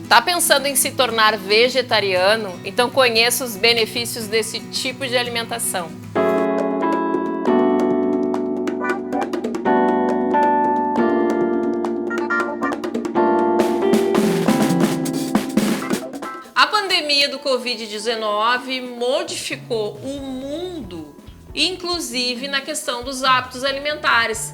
Tá pensando em se tornar vegetariano? Então conheça os benefícios desse tipo de alimentação. A pandemia do Covid-19 modificou o mundo, inclusive na questão dos hábitos alimentares.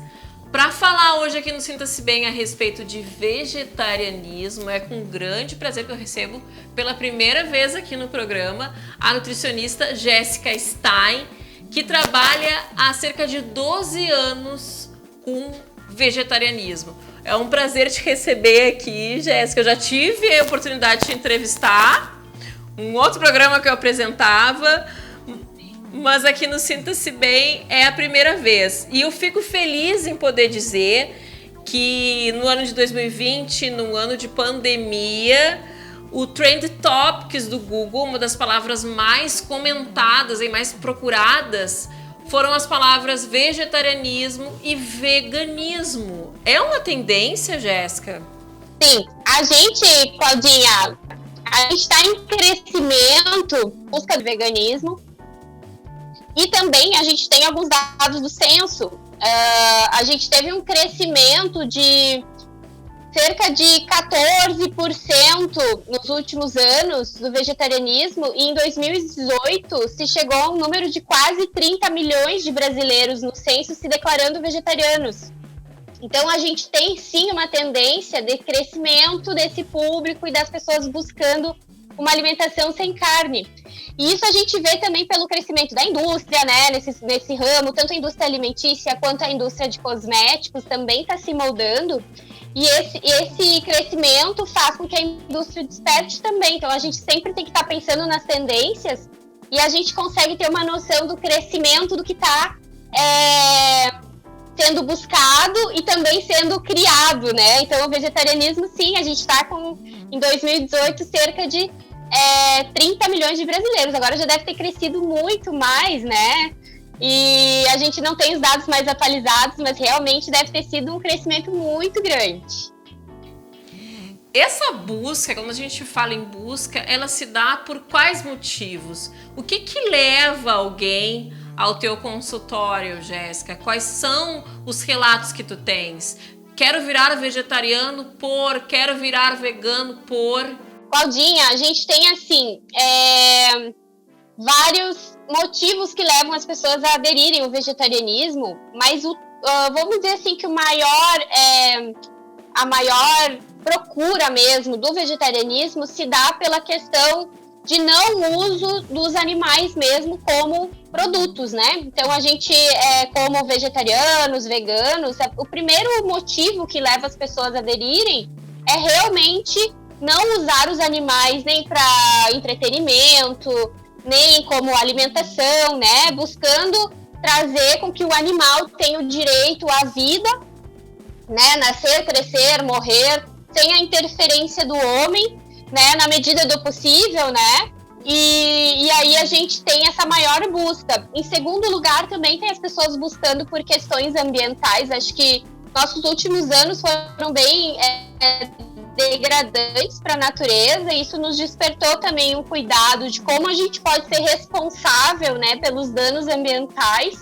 Para falar hoje aqui no Sinta-se Bem a respeito de vegetarianismo, é com grande prazer que eu recebo pela primeira vez aqui no programa a nutricionista Jéssica Stein, que trabalha há cerca de 12 anos com vegetarianismo. É um prazer te receber aqui, Jéssica. Eu já tive a oportunidade de te entrevistar, um outro programa que eu apresentava, mas aqui no Sinta-se Bem é a primeira vez. E eu fico feliz em poder dizer que no ano de 2020, no ano de pandemia, o Trend Topics do Google, uma das palavras mais comentadas e mais procuradas, foram as palavras vegetarianismo e veganismo. É uma tendência, Jéssica? Sim, a gente, Claudinha, a gente está em crescimento, busca do veganismo. E também a gente tem alguns dados do censo. A gente teve um crescimento de cerca de 14% nos últimos anos do vegetarianismo, e em 2018 se chegou a um número de quase 30 milhões de brasileiros no censo se declarando vegetarianos. Então a gente tem sim uma tendência de crescimento desse público e das pessoas buscando uma alimentação sem carne. E isso a gente vê também pelo crescimento da indústria, né, nesse ramo, tanto a indústria alimentícia quanto a indústria de cosméticos também está se moldando. E esse crescimento faz com que a indústria desperte também. Então a gente sempre tem que estar pensando nas tendências e a gente consegue ter uma noção do crescimento do que está sendo buscado e também sendo criado, né? Então o vegetarianismo, sim, a gente está com, em 2018, cerca de 30 milhões de brasileiros. Agora já deve ter crescido muito mais, né? E a gente não tem os dados mais atualizados, mas realmente deve ter sido um crescimento muito grande. Essa busca, quando a gente fala em busca, ela se dá por quais motivos? O que leva alguém ao teu consultório, Jéssica? Quais são os relatos que tu tens? Quero virar vegetariano quero virar vegano Claudinha, a gente tem, assim, vários motivos que levam as pessoas a aderirem ao vegetarianismo, mas vamos dizer assim que a maior procura mesmo do vegetarianismo se dá pela questão de não uso dos animais mesmo como produtos, né? Então a gente, como vegetarianos, veganos, o primeiro motivo que leva as pessoas a aderirem é realmente não usar os animais nem para entretenimento, nem como alimentação, né? Buscando trazer com que o animal tenha o direito à vida, né? Nascer, crescer, morrer, sem a interferência do homem, né? Na medida do possível, né? E aí a gente tem essa maior busca. Em segundo lugar, também tem as pessoas buscando por questões ambientais. Acho que nossos últimos anos foram bem degradantes para a natureza, e isso nos despertou também um cuidado de como a gente pode ser responsável, né, pelos danos ambientais.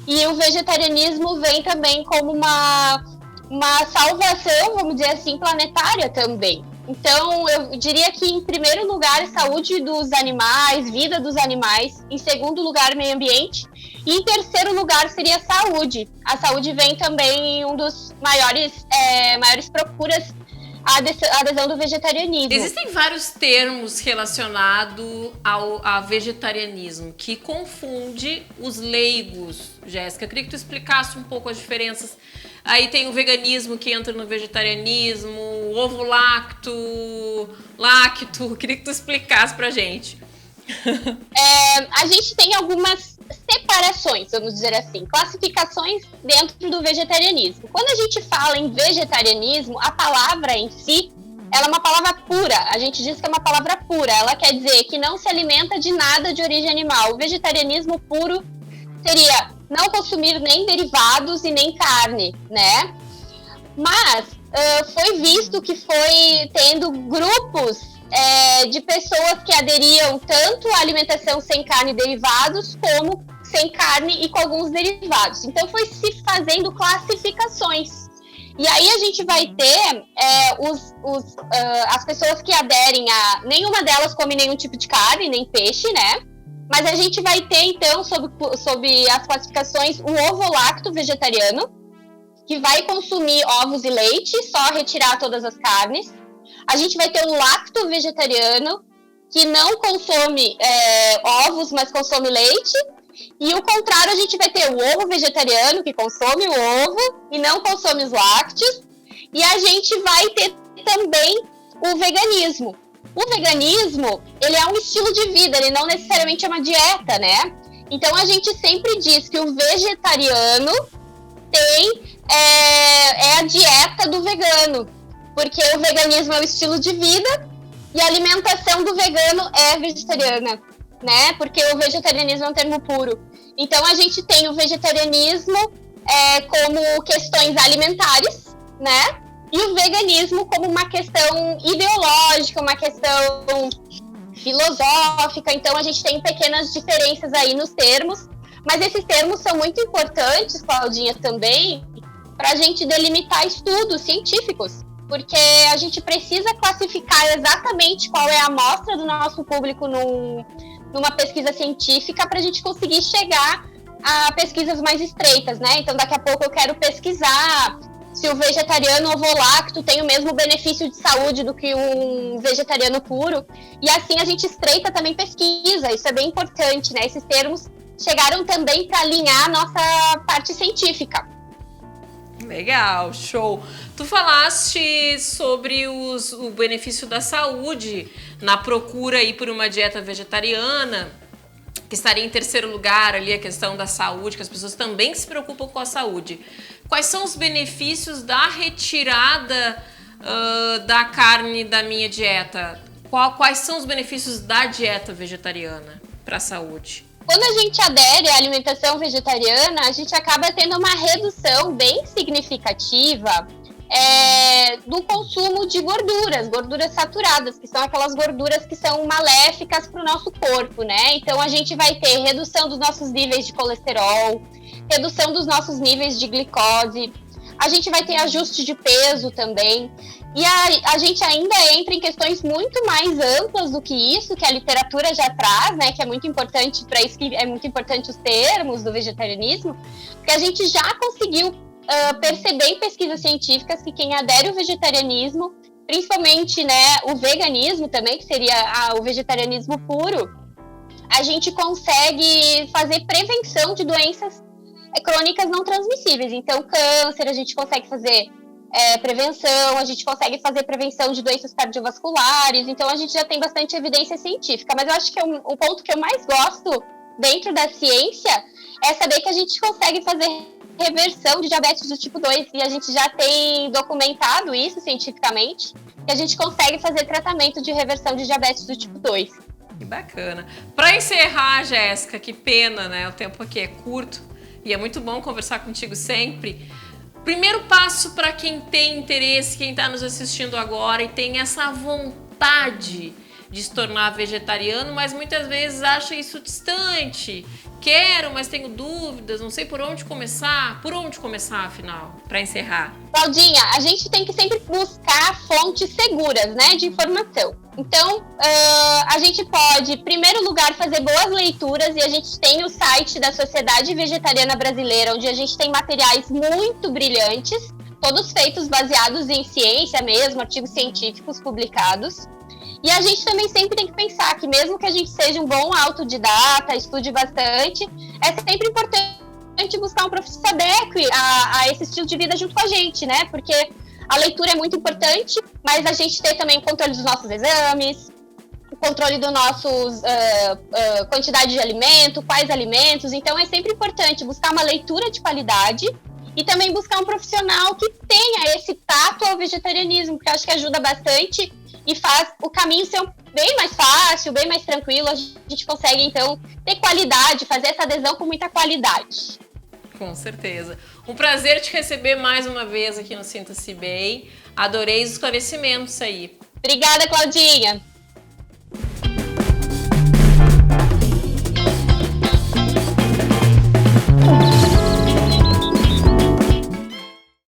E o vegetarianismo vem também como uma salvação, vamos dizer assim, planetária também. Então, eu diria que, em primeiro lugar, saúde dos animais, vida dos animais. Em segundo lugar, meio ambiente. E em terceiro lugar, seria saúde. A saúde vem também em um dos maiores procuras, a adesão do vegetarianismo. Existem vários termos relacionados ao vegetarianismo que confunde os leigos, Jéssica. Eu queria que tu explicasse um pouco as diferenças. Aí tem o veganismo que entra no vegetarianismo, o ovo lacto. Queria que tu explicasse pra gente. A gente tem algumas separações, vamos dizer assim, classificações dentro do vegetarianismo. Quando a gente fala em vegetarianismo, a palavra em si, ela é uma palavra pura. A gente diz que é uma palavra pura. Ela quer dizer que não se alimenta de nada de origem animal. O vegetarianismo puro seria não consumir nem derivados e nem carne, né? Mas foi visto que foi tendo grupos de pessoas que aderiam tanto à alimentação sem carne e derivados, como sem carne e com alguns derivados. Então, foi se fazendo classificações. E aí a gente vai ter as pessoas que aderem a... Nenhuma delas come nenhum tipo de carne, nem peixe, né? Mas a gente vai ter, então, sob as classificações, o ovo-lacto vegetariano, que vai consumir ovos e leite, só retirar todas as carnes. A gente vai ter o lacto vegetariano, que não consome ovos, mas consome leite. E o contrário, a gente vai ter o ovo vegetariano, que consome o ovo e não consome os lácteos. E a gente vai ter também o veganismo. O veganismo, ele é um estilo de vida, ele não necessariamente é uma dieta, né? Então, a gente sempre diz que o vegetariano é a dieta do vegano, porque o veganismo é o estilo de vida e a alimentação do vegano é vegetariana, né? Porque o vegetarianismo é um termo puro. Então, a gente tem o vegetarianismo como questões alimentares, né? E o veganismo como uma questão ideológica, uma questão filosófica. Então, a gente tem pequenas diferenças aí nos termos, mas esses termos são muito importantes, Claudinha, também, para a gente delimitar estudos científicos, porque a gente precisa classificar exatamente qual é a amostra do nosso público numa pesquisa científica para a gente conseguir chegar a pesquisas mais estreitas, né? Então, daqui a pouco eu quero pesquisar se o vegetariano ovo-lacto tem o mesmo benefício de saúde do que um vegetariano puro, e assim a gente estreita também pesquisa. Isso é bem importante, né? Esses termos chegaram também para alinhar a nossa parte científica. Legal, show. Tu falaste sobre o benefício da saúde na procura aí por uma dieta vegetariana, que estaria em terceiro lugar ali a questão da saúde, que as pessoas também se preocupam com a saúde. Quais são os benefícios da retirada da carne da minha dieta? Quais são os benefícios da dieta vegetariana para a saúde? Quando a gente adere à alimentação vegetariana, a gente acaba tendo uma redução bem significativa do consumo de gorduras saturadas, que são aquelas gorduras que são maléficas para o nosso corpo, né? Então, a gente vai ter redução dos nossos níveis de colesterol, redução dos nossos níveis de glicose, a gente vai ter ajuste de peso também. E a gente ainda entra em questões muito mais amplas do que isso, que a literatura já traz, né? Que é muito importante para isso, que é muito importante os termos do vegetarianismo, porque a gente já conseguiu perceber em pesquisas científicas que quem adere ao vegetarianismo, principalmente, né, o veganismo também, que seria o vegetarianismo puro, a gente consegue fazer prevenção de doenças crônicas não transmissíveis. Então, câncer, a gente consegue fazer prevenção, a gente consegue fazer prevenção de doenças cardiovasculares. Então, a gente já tem bastante evidência científica. Mas eu acho que o ponto que eu mais gosto dentro da ciência é saber que a gente consegue fazer reversão de diabetes do tipo 2. E a gente já tem documentado isso cientificamente, que a gente consegue fazer tratamento de reversão de diabetes do tipo 2. Que bacana. Para encerrar, Jéssica, que pena, né? O tempo aqui é curto e é muito bom conversar contigo sempre. Primeiro passo para quem tem interesse, quem está nos assistindo agora e tem essa vontade de se tornar vegetariano, mas muitas vezes acha isso distante. Quero, mas tenho dúvidas, não sei por onde começar. Por onde começar, afinal, para encerrar? Claudinha, a gente tem que sempre buscar fontes seguras, né, de informação. Então, a gente pode, em primeiro lugar, fazer boas leituras, e a gente tem o site da Sociedade Vegetariana Brasileira, onde a gente tem materiais muito brilhantes, todos feitos baseados em ciência mesmo, artigos científicos publicados. E a gente também sempre tem que pensar que mesmo que a gente seja um bom autodidata, estude bastante, é sempre importante buscar um professor que se adeque a esse estilo de vida junto com a gente, né? Porque a leitura é muito importante, mas a gente tem também o controle dos nossos exames, o controle do nosso quantidade de alimento, quais alimentos. Então é sempre importante buscar uma leitura de qualidade e também buscar um profissional que tenha esse tato ao vegetarianismo, que eu acho que ajuda bastante e faz o caminho ser bem mais fácil, bem mais tranquilo. A gente consegue, então, ter qualidade, fazer essa adesão com muita qualidade. Com certeza. Um prazer te receber mais uma vez aqui no Sinta-se Bem. Adorei os esclarecimentos aí. Obrigada, Claudinha.